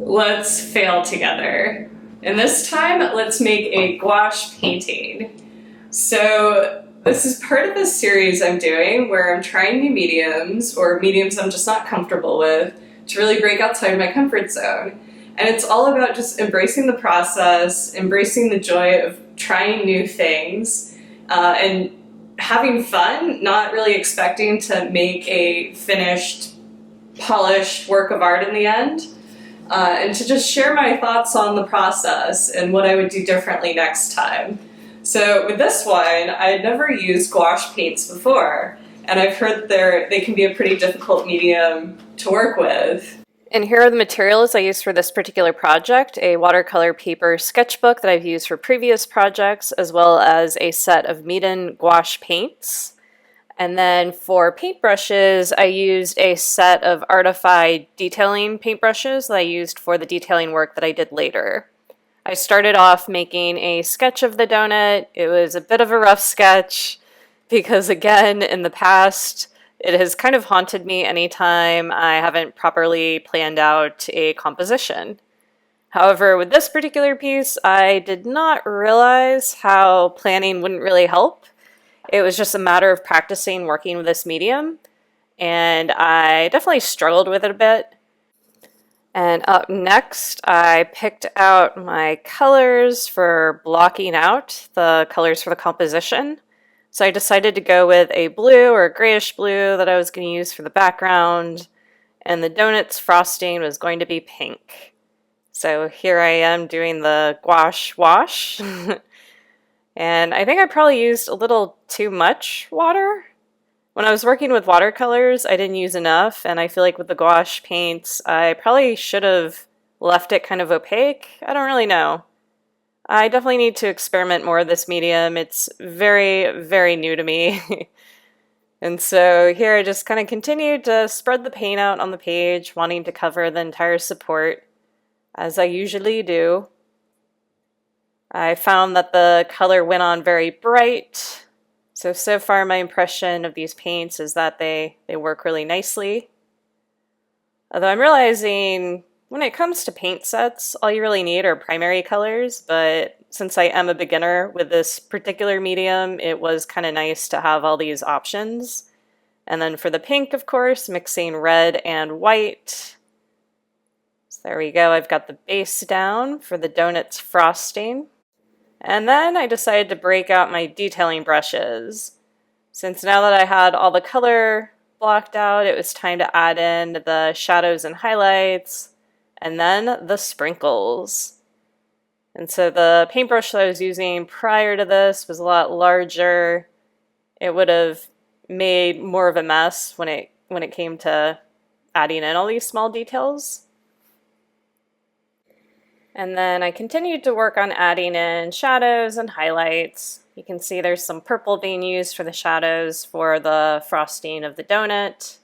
Let's fail together. And this time, let's make a gouache painting. So this is part of a series I'm doing where I'm trying new mediums, or mediums I'm just not comfortable with, to really break outside my comfort zone. And it's all about just embracing the process, embracing the joy of trying new things, and having fun, not really expecting to make a finished, polished work of art in the end. And to just share my thoughts on the process and what I would do differently next time. So with this one, I had never used gouache paints before, and I've heard that they can be a pretty difficult medium to work with. And here are the materials I used for this particular project: a watercolor paper sketchbook that I've used for previous projects, as well as a set of Meeden gouache paints. And then for paintbrushes, I used a set of Artify detailing paintbrushes that I used for the detailing work that I did later. I started off making a sketch of the donut. It was a bit of a rough sketch because, again, in the past, it has kind of haunted me anytime I haven't properly planned out a composition. However, with this particular piece, I did not realize how planning wouldn't really help. It was just a matter of practicing working with this medium, and I definitely struggled with it a bit. And up next, I picked out my colors for blocking out the colors for the composition. So I decided to go with a blue or a grayish blue that I was going to use for the background, and the donut's frosting was going to be pink. So here I am doing the gouache wash. And I think I probably used a little too much water. When I was working with watercolors, I didn't use enough, and I feel like with the gouache paints, I probably should have left it kind of opaque. I don't really know. I definitely need to experiment more with this medium. It's very, very new to me. And so here I just kind of continued to spread the paint out on the page, wanting to cover the entire support, as I usually do. I found that the color went on very bright. So far my impression of these paints is that they work really nicely. Although I'm realizing when it comes to paint sets, all you really need are primary colors, but since I am a beginner with this particular medium, it was kind of nice to have all these options. And then for the pink, of course, mixing red and white. So there we go, I've got the base down for the donut's frosting. And then I decided to break out my detailing brushes. Since now that I had all the color blocked out, it was time to add in the shadows and highlights, and then the sprinkles. And so the paintbrush that I was using prior to this was a lot larger. It would have made more of a mess when it came to adding in all these small details. And then I continued to work on adding in shadows and highlights. You can see there's some purple being used for the shadows for the frosting of the donut.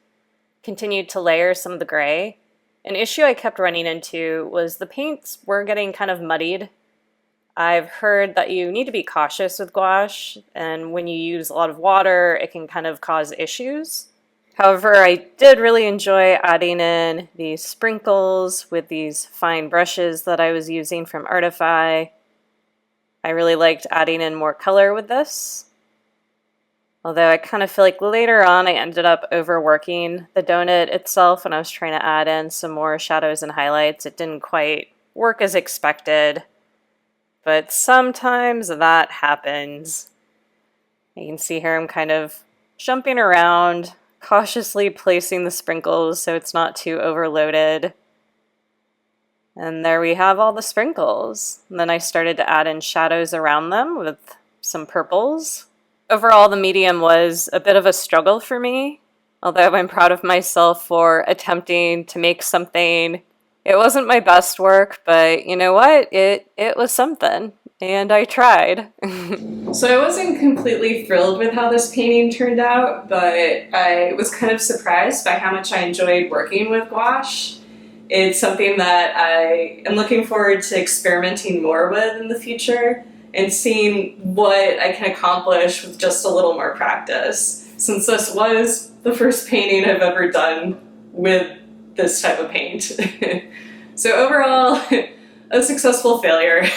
Continued to layer some of the gray. An issue I kept running into was the paints were getting kind of muddied. I've heard that you need to be cautious with gouache, and when you use a lot of water, it can kind of cause issues. However, I did really enjoy adding in these sprinkles with these fine brushes that I was using from Artify. I really liked adding in more color with this. Although I kind of feel like later on I ended up overworking the donut itself when I was trying to add in some more shadows and highlights. It didn't quite work as expected, but sometimes that happens. You can see here I'm kind of jumping around, cautiously placing the sprinkles so it's not too overloaded. And there we have all the sprinkles. And then I started to add in shadows around them with some purples. Overall, the medium was a bit of a struggle for me, although I'm proud of myself for attempting to make something. It wasn't my best work, but you know what? It was something. And I tried. So I wasn't completely thrilled with how this painting turned out, but I was kind of surprised by how much I enjoyed working with gouache. It's something that I am looking forward to experimenting more with in the future and seeing what I can accomplish with just a little more practice, since this was the first painting I've ever done with this type of paint. So overall, a successful failure.